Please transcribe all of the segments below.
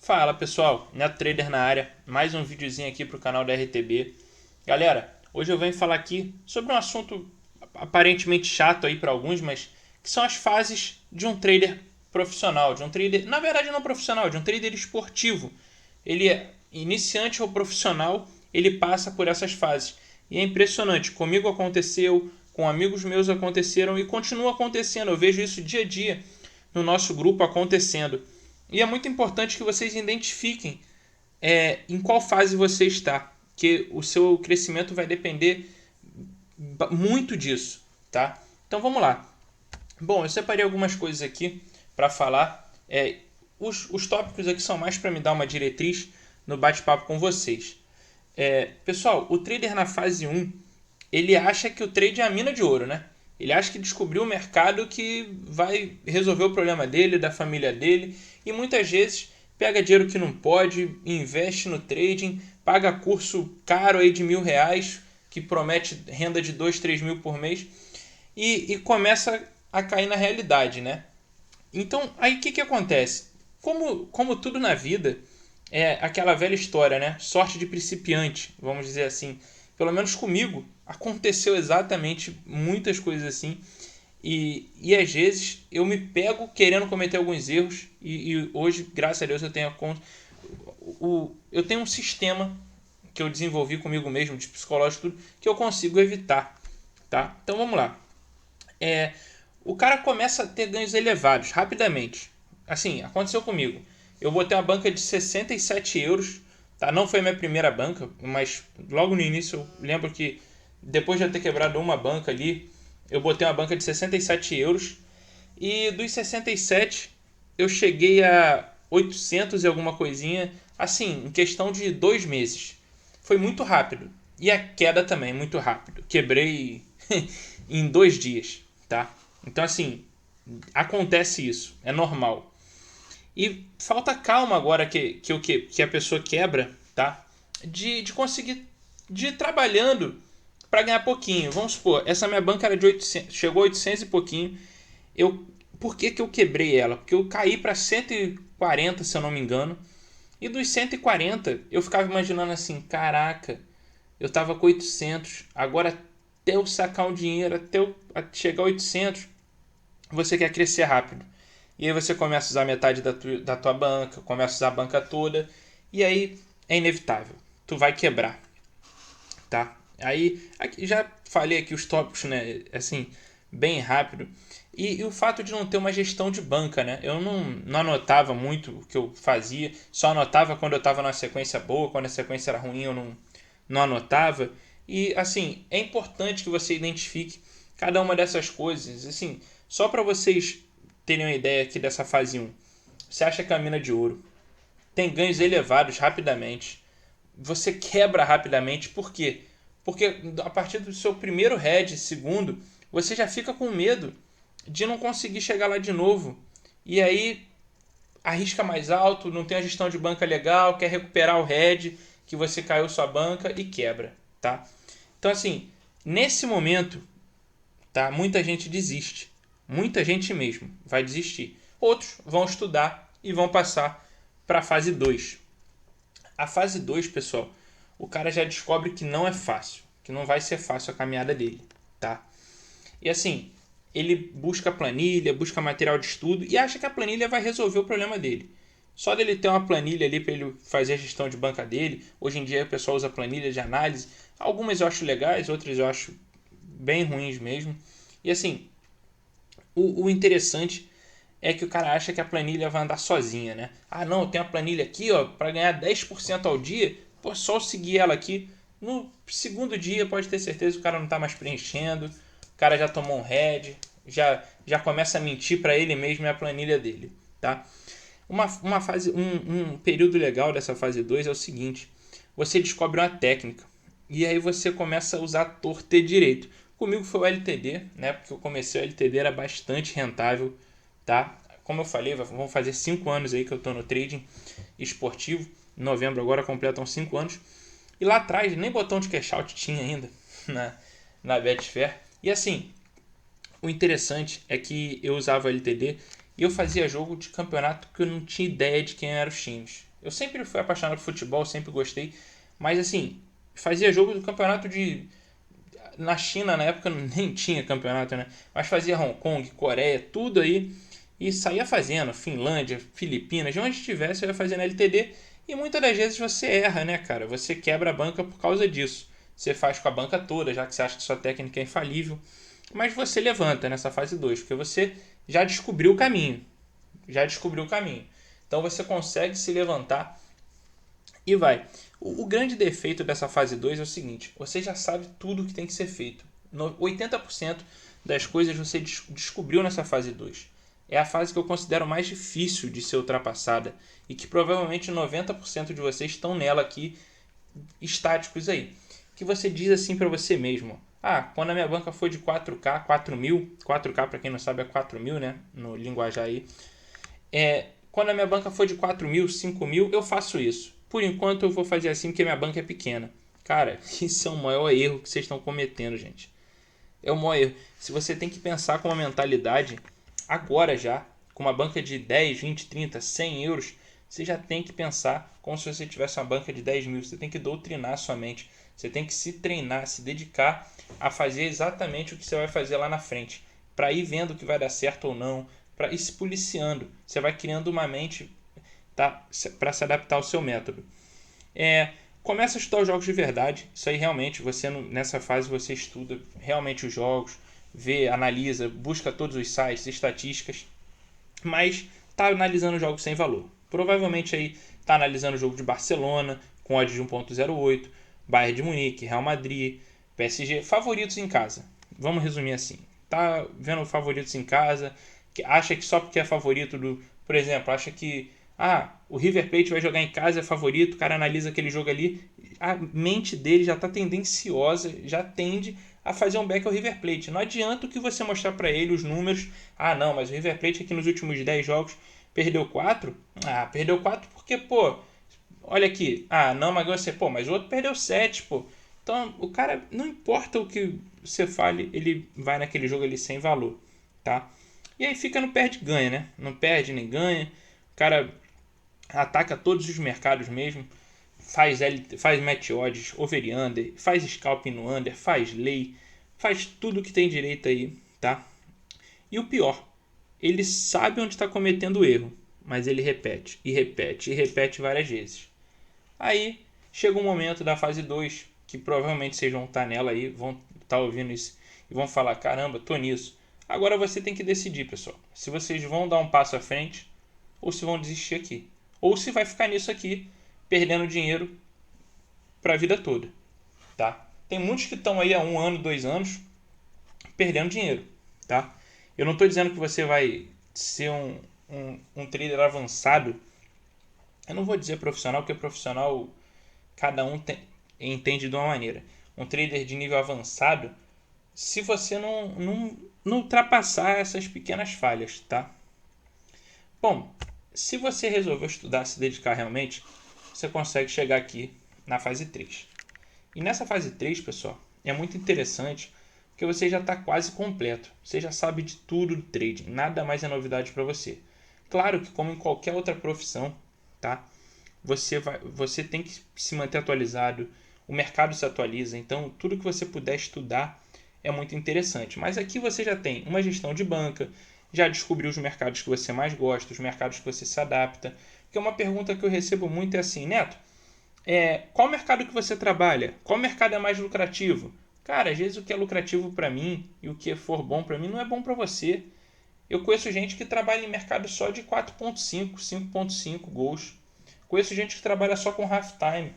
Fala pessoal, Neto Trader na área, mais um videozinho aqui para o canal da RTB. Galera, hoje eu venho falar aqui sobre um assunto aparentemente chato aí para alguns, mas que são as fases de um trader profissional, de um trader, na verdade não profissional, de um trader esportivo. Ele é iniciante ou profissional, ele passa por essas fases. E é impressionante, comigo aconteceu, com amigos meus aconteceram e continua acontecendo. Eu vejo isso dia a dia no nosso grupo acontecendo. E é muito importante que vocês identifiquem em qual fase você está, que o seu crescimento vai depender muito disso, tá? Então vamos lá. Bom, eu separei algumas coisas aqui para falar. Os tópicos aqui são mais para me dar uma diretriz no bate-papo com vocês. Pessoal, o trader na fase 1, ele acha que o trade é a mina de ouro, né? Ele acha que descobriu o mercado que vai resolver o problema dele, da família dele, e muitas vezes pega dinheiro que não pode, investe no trading, paga curso caro aí de R$ 1.000, que promete renda de 2, 3 mil por mês, e começa a cair na realidade, né? Então, aí o que acontece? Como tudo na vida, é aquela velha história, né? Sorte de principiante, vamos dizer assim. Pelo menos comigo, aconteceu exatamente muitas coisas assim. E às vezes eu me pego querendo cometer alguns erros. E hoje, graças a Deus, eu tenho um sistema que eu desenvolvi comigo mesmo, de psicológico, tudo, que eu consigo evitar. Tá? Então vamos lá. O cara começa a ter ganhos elevados rapidamente. Assim, aconteceu comigo. Eu botei uma banca de 67 euros. Tá? Não foi a minha primeira banca, mas logo no início eu lembro que depois de eu ter quebrado uma banca ali, eu botei uma banca de 67 euros. E dos 67 eu cheguei a 800 e alguma coisinha, assim, em questão de 2 meses. Foi muito rápido. E a queda também, muito rápido. Quebrei em 2 dias, tá? Então, assim, acontece isso, é normal. E falta calma agora que a pessoa quebra, tá? De conseguir, de ir trabalhando para ganhar pouquinho. Vamos supor, essa minha banca era de 800, chegou a 800 e pouquinho. Por que eu quebrei ela? Porque eu caí para 140, se eu não me engano. E dos 140, eu ficava imaginando assim, caraca, eu tava com 800, agora até eu sacar um dinheiro, até eu chegar a 800, você quer crescer rápido. E aí você começa a usar metade da tua banca, começa a usar a banca toda, e aí é inevitável, tu vai quebrar, tá? Aí, aqui, já falei aqui os tópicos, né, assim, bem rápido. E o fato de não ter uma gestão de banca, né? Eu não anotava muito o que eu fazia, só anotava quando eu estava numa sequência boa, quando a sequência era ruim eu não anotava. E, assim, é importante que você identifique cada uma dessas coisas. Assim, só para vocês terem uma ideia aqui dessa fase 1. Você acha que é a mina de ouro tem ganhos elevados rapidamente. Você quebra rapidamente. Por quê? Porque a partir do seu primeiro head, segundo, você já fica com medo de não conseguir chegar lá de novo. E aí arrisca mais alto, não tem a gestão de banca legal, quer recuperar o head que você caiu sua banca e quebra, tá? Então assim, nesse momento, tá? Muita gente desiste. Muita gente mesmo vai desistir. Outros vão estudar e vão passar para a fase 2. A fase 2, pessoal, o cara já descobre que não é fácil, que não vai ser fácil a caminhada dele, tá? E assim, ele busca planilha, busca material de estudo e acha que a planilha vai resolver o problema dele. Só dele ter uma planilha ali para ele fazer a gestão de banca dele. Hoje em dia o pessoal usa planilha de análise. Algumas eu acho legais, outras eu acho bem ruins mesmo. E assim, o interessante é que o cara acha que a planilha vai andar sozinha, né? Ah, não, eu tenho a planilha aqui, ó, para ganhar 10% ao dia. Pô, só seguir ela aqui. No segundo dia, pode ter certeza que o cara não tá mais preenchendo. O cara já tomou um head, já começa a mentir para ele mesmo e a planilha dele, tá? Um período legal dessa fase 2 é o seguinte: você descobre uma técnica e aí você começa a usar torto e direito. Comigo foi o LTD, né? Porque eu comecei o LTD, era bastante rentável, tá? Como eu falei, vão fazer 5 anos aí que eu estou no trading esportivo. Em novembro agora completam 5 anos. E lá atrás nem botão de cash out tinha ainda na Betfair. E assim, o interessante é que eu usava o LTD e eu fazia jogo de campeonato que eu não tinha ideia de quem eram os times. Eu sempre fui apaixonado por futebol, sempre gostei. Mas assim, fazia jogo do campeonato de... Na China, na época, nem tinha campeonato, né? Mas fazia Hong Kong, Coreia, tudo aí. E saía fazendo. Finlândia, Filipinas, de onde estivesse eu ia fazendo LTD. E muitas das vezes você erra, né, cara? Você quebra a banca por causa disso. Você faz com a banca toda, já que você acha que sua técnica é infalível. Mas você levanta nessa fase 2 porque você já descobriu o caminho. Já descobriu o caminho. Então você consegue se levantar e vai. O grande defeito dessa fase 2 é o seguinte: você já sabe tudo o que tem que ser feito. 80% das coisas você descobriu nessa fase 2. É a fase que eu considero mais difícil de ser ultrapassada e que provavelmente 90% de vocês estão nela aqui, estáticos aí. Que você diz assim para você mesmo: ah, quando a minha banca for de 4K, 4.000, 4K para quem não sabe é 4.000, né, no linguajar aí. Quando a minha banca for de 4.000, 5.000, eu faço isso. Por enquanto eu vou fazer assim porque minha banca é pequena. Cara, isso é o maior erro que vocês estão cometendo, gente. É o maior erro. Se você tem que pensar com uma mentalidade agora já, com uma banca de 10, 20, 30, 100 euros, você já tem que pensar como se você tivesse uma banca de 10 mil. Você tem que doutrinar a sua mente. Você tem que se treinar, se dedicar a fazer exatamente o que você vai fazer lá na frente. Para ir vendo o que vai dar certo ou não, para ir se policiando. Você vai criando uma mente, tá, para se adaptar ao seu método. Começa a estudar os jogos de verdade. Isso aí realmente, você nessa fase você estuda realmente os jogos, vê, analisa, busca todos os sites, estatísticas, mas está analisando jogos sem valor. Provavelmente aí está analisando o jogo de Barcelona com odd de 1.08, Bayern de Munique, Real Madrid, PSG, favoritos em casa. Vamos resumir assim. Tá vendo favoritos em casa, que acha que só porque é favorito do, por exemplo, acha que o River Plate vai jogar em casa, é favorito, o cara analisa aquele jogo ali, a mente dele já está tendenciosa, já tende a fazer um back ao River Plate. Não adianta o que você mostrar para ele os números. Ah, não, mas o River Plate aqui nos últimos 10 jogos perdeu 4. Ah, perdeu 4 porque, pô, olha aqui. Ah, não, mas você, pô, mas o outro perdeu 7, pô. Então, o cara, não importa o que você fale, ele vai naquele jogo ali sem valor, tá? E aí fica no perde-ganha, né? Não perde nem ganha. O cara ataca todos os mercados mesmo. Faz match odds, over e under, faz scalping no under, faz lei, faz tudo que tem direito aí, tá? E o pior, ele sabe onde está cometendo o erro, mas ele repete, e repete, e repete várias vezes. Aí chega um momento da fase 2, que provavelmente vocês vão estar nela aí, vão estar ouvindo isso, e vão falar, caramba, tô nisso. Agora você tem que decidir, pessoal, se vocês vão dar um passo à frente, ou se vão desistir aqui. Ou se vai ficar nisso aqui, perdendo dinheiro para a vida toda, tá? Tem muitos que estão aí há 1 ano, 2 anos, perdendo dinheiro, tá? Eu não estou dizendo que você vai ser um trader avançado. Eu não vou dizer profissional, porque profissional cada um entende de uma maneira. Um trader de nível avançado, se você não ultrapassar essas pequenas falhas, tá? Bom, se você resolveu estudar, se dedicar realmente, você consegue chegar aqui na fase 3. E nessa fase 3, pessoal, é muito interessante porque você já está quase completo. Você já sabe de tudo do trading, nada mais é novidade para você. Claro que como em qualquer outra profissão, tá? Você tem que se manter atualizado, o mercado se atualiza, então tudo que você puder estudar é muito interessante. Mas aqui você já tem uma gestão de banca, já descobriu os mercados que você mais gosta, os mercados que você se adapta. Porque uma pergunta que eu recebo muito é assim, Neto, qual mercado que você trabalha? Qual mercado é mais lucrativo? Cara, às vezes o que é lucrativo para mim e o que for bom para mim não é bom para você. Eu conheço gente que trabalha em mercado só de 4.5, 5.5 gols. Conheço gente que trabalha só com half time.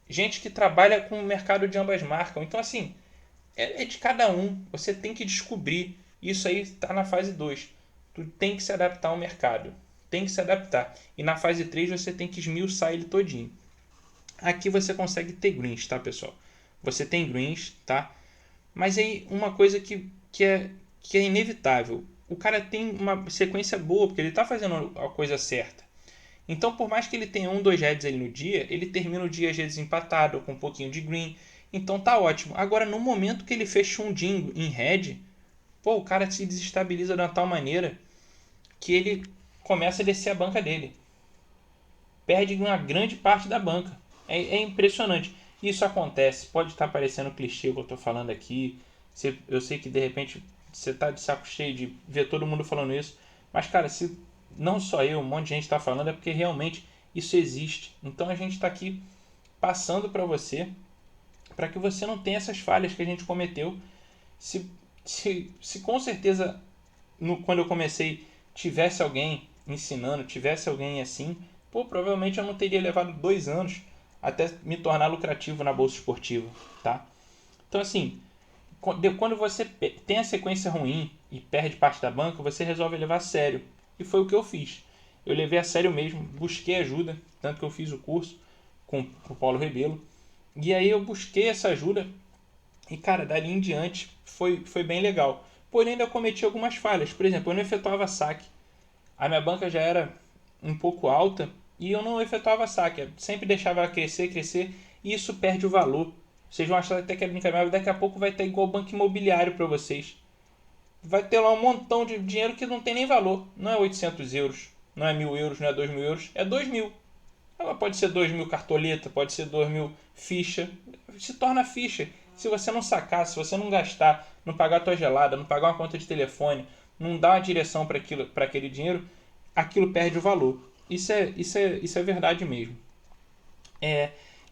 Gente que trabalha com o mercado de ambas marcas. Então, assim, é de cada um. Você tem que descobrir. Isso aí está na fase 2. Tu tem que se adaptar ao mercado. Tem que se adaptar. E na fase 3 você tem que esmiuçar ele todinho. Aqui você consegue ter greens, tá, pessoal? Você tem greens, tá? Mas aí uma coisa que é inevitável. O cara tem uma sequência boa, porque ele está fazendo a coisa certa. Então, por mais que ele tenha 2 heads ali no dia, ele termina o dia às vezes empatado, com um pouquinho de green. Então tá ótimo. Agora, no momento que ele fecha um din em head, o cara se desestabiliza de uma tal maneira que ele começa a descer a banca dele. perde uma grande parte da banca. É impressionante. Isso acontece, pode estar parecendo clichê o que eu estou falando aqui. Eu sei que de repente você está de saco cheio de ver todo mundo falando isso. Mas, cara, se não só eu, um monte de gente está falando, é porque realmente isso existe. Então a gente está aqui passando para que você não tenha essas falhas que a gente cometeu. Se com certeza quando eu comecei tivesse alguém ensinando, tivesse alguém assim, pô, provavelmente eu não teria levado 2 anos até me tornar lucrativo na bolsa esportiva, tá? Então assim, quando você tem a sequência ruim e perde parte da banca, você resolve levar a sério. E foi o que eu fiz. Eu levei a sério mesmo, busquei ajuda, tanto que eu fiz o curso com o Paulo Rebelo. E aí eu busquei essa ajuda e, cara, dali em diante foi bem legal. Porém, ainda cometi algumas falhas. Por exemplo, eu não efetuava saque. A minha banca já era um pouco alta e eu não efetuava saque. Eu sempre deixava ela crescer e isso perde o valor. Vocês vão achar até que é brincadeira, mas daqui a pouco vai estar igual banco imobiliário para vocês. Vai ter lá um montão de dinheiro que não tem nem valor. Não é 800 euros, não é 1.000 euros, não é 2.000 euros, é 2.000. Ela pode ser 2.000 cartoleta, pode ser 2.000 ficha. Se torna ficha. Se você não sacar, se você não gastar, não pagar a tua gelada, não pagar uma conta de telefone, não dar uma direção para aquele dinheiro, aquilo perde o valor. Isso é verdade mesmo.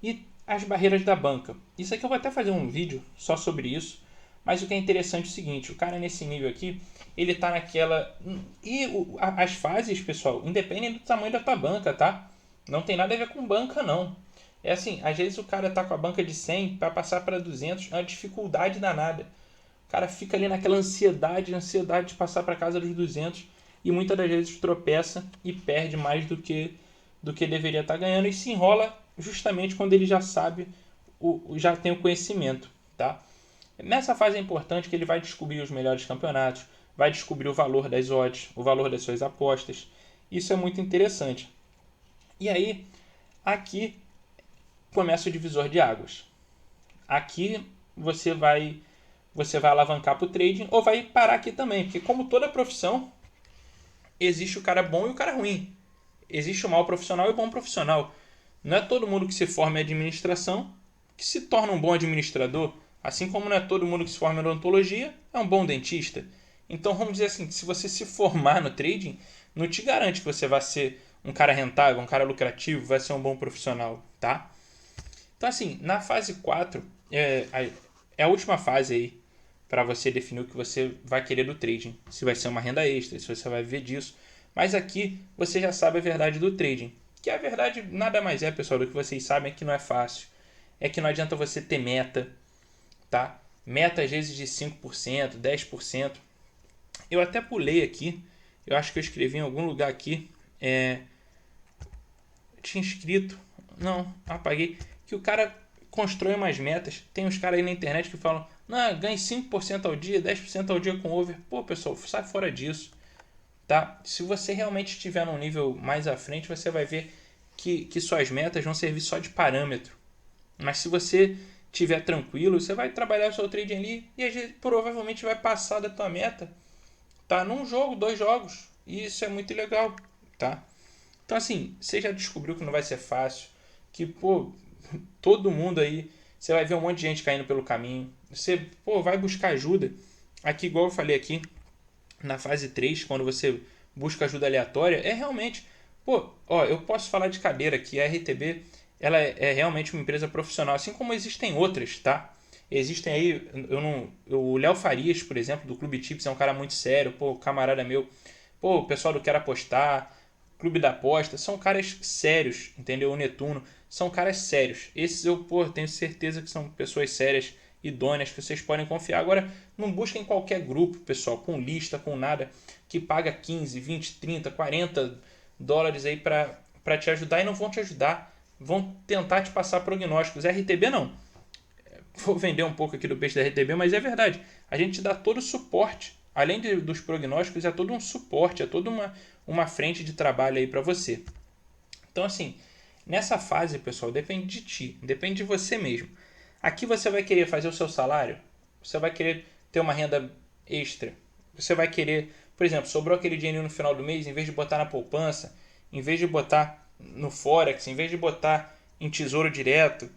E as barreiras da banca. Isso aqui eu vou até fazer um vídeo só sobre isso. Mas o que é interessante é o seguinte, o cara nesse nível aqui, ele tá naquela... E as fases, pessoal, independem do tamanho da tua banca, tá? Não tem nada a ver com banca, não. É assim, às vezes o cara tá com a banca de 100 para passar para 200, é uma dificuldade danada. O cara fica ali naquela ansiedade de passar para casa dos 200 e muitas das vezes tropeça e perde mais do que deveria estar ganhando e se enrola justamente quando ele já sabe, já tem o conhecimento, tá? Nessa fase é importante que ele vai descobrir os melhores campeonatos, vai descobrir o valor das odds, o valor das suas apostas. Isso é muito interessante. E aí, aqui começa o divisor de águas. Aqui você vai alavancar para o trading ou vai parar aqui também, porque como toda profissão, existe o cara bom e o cara ruim. Existe o mau profissional e o bom profissional. Não é todo mundo que se forma em administração que se torna um bom administrador, assim como não é todo mundo que se forma em odontologia é um bom dentista. Então vamos dizer assim, se você se formar no trading, não te garante que você vai ser um cara rentável, um cara lucrativo, vai ser um bom profissional, tá? Então assim, na fase 4, é a última fase aí para você definir o que você vai querer do trading. Se vai ser uma renda extra, se você vai viver disso. Mas aqui você já sabe a verdade do trading. Que a verdade nada mais é, pessoal, do que vocês sabem é que não é fácil. É que não adianta você ter meta, tá? Meta às vezes de 5%, 10%. Eu até pulei aqui. Eu acho que eu escrevi em algum lugar aqui. Tinha escrito. Não, apaguei. Que o cara constrói umas metas. Tem uns caras aí na internet que falam: não, ganhe 5% ao dia, 10% ao dia com over. Pô, pessoal, sai fora disso. Tá? Se você realmente estiver num nível mais à frente, você vai ver que suas metas vão servir só de parâmetro. Mas se você estiver tranquilo, você vai trabalhar o seu trading ali e a gente provavelmente vai passar da tua meta, tá? Num jogo, 2 jogos. E isso é muito legal, tá? Então assim, você já descobriu que não vai ser fácil, que, pô, todo mundo aí, você vai ver um monte de gente caindo pelo caminho. Você, pô, vai buscar ajuda. Aqui, igual eu falei aqui, na fase 3, quando você busca ajuda aleatória, é realmente... Pô, ó, eu posso falar de cadeira aqui, a RTB, ela é realmente uma empresa profissional, assim como existem outras, tá? Existem aí, o Léo Farias, por exemplo, do Clube Tips, é um cara muito sério, pô, camarada meu. Pô, o pessoal do Quero Apostar, Clube da Aposta, são caras sérios, entendeu? O Netuno, são caras sérios. Esses eu, pô, tenho certeza que são pessoas sérias, idôneas, que vocês podem confiar. Agora, não busquem qualquer grupo, pessoal, com lista, com nada, que paga 15, 20, 30, 40 dólares aí para te ajudar e não vão te ajudar. Vão tentar te passar prognósticos. RTB não. Vou vender um pouco aqui do peixe da RTB, mas é verdade. A gente dá todo o suporte. Além dos prognósticos, é todo um suporte, é toda uma frente de trabalho aí para você. Então, assim, nessa fase, pessoal, depende de ti, depende de você mesmo. Aqui você vai querer fazer o seu salário, você vai querer ter uma renda extra, você vai querer, por exemplo, sobrou aquele dinheiro no final do mês, em vez de botar na poupança, em vez de botar no Forex, em vez de botar em tesouro direto, o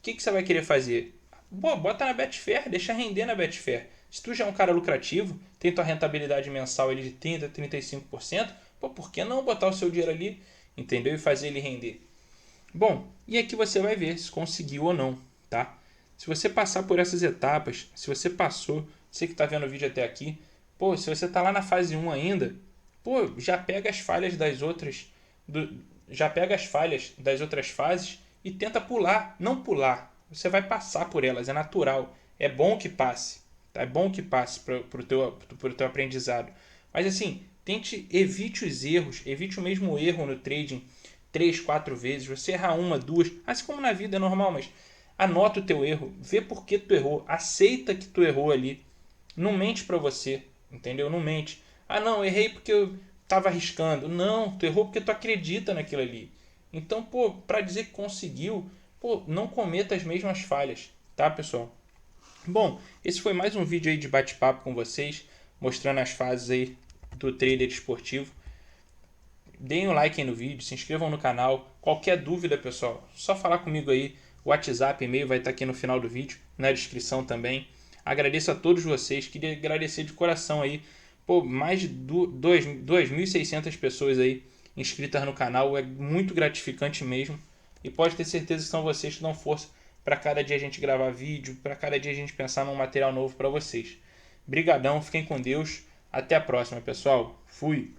que você vai querer fazer? Pô, bota na Betfair, deixa render na Betfair. Se tu já é um cara lucrativo, tem tua rentabilidade mensal ali de 30%, 35%, pô, por que não botar o seu dinheiro ali, entendeu? E fazer ele render. Bom, e aqui você vai ver se conseguiu ou não, tá? Se você passar por essas etapas, se você passou, você que está vendo o vídeo até aqui, pô, se você está lá na fase 1 ainda, pô, já pega as falhas das outras, já pega as falhas das outras fases e tenta pular, não pular. Você vai passar por elas, é natural. É bom que passe, tá? É bom que passe para o teu aprendizado. Mas assim, evite os erros, evite o mesmo erro no trading 3, 4 vezes. Você errar uma, duas, assim como na vida é normal, mas anota o teu erro, vê por que tu errou, aceita que tu errou ali. Não mente pra você, entendeu? Não mente. Ah, não, errei porque eu tava arriscando. Não, tu errou porque tu acredita naquilo ali. Então, pô, pra dizer que conseguiu, pô, não cometa as mesmas falhas, tá, pessoal? Bom, esse foi mais um vídeo aí de bate-papo com vocês, mostrando as fases aí do trader esportivo. Deem um like aí no vídeo, se inscrevam no canal. Qualquer dúvida, pessoal, só falar comigo aí. O WhatsApp, e-mail vai estar aqui no final do vídeo, na descrição também. Agradeço a todos vocês, queria agradecer de coração aí. Pô, mais de 2.600 pessoas aí inscritas no canal, é muito gratificante mesmo. E pode ter certeza que são vocês que dão força para cada dia a gente gravar vídeo, para cada dia a gente pensar num material novo para vocês. Brigadão, fiquem com Deus. Até a próxima, pessoal. Fui!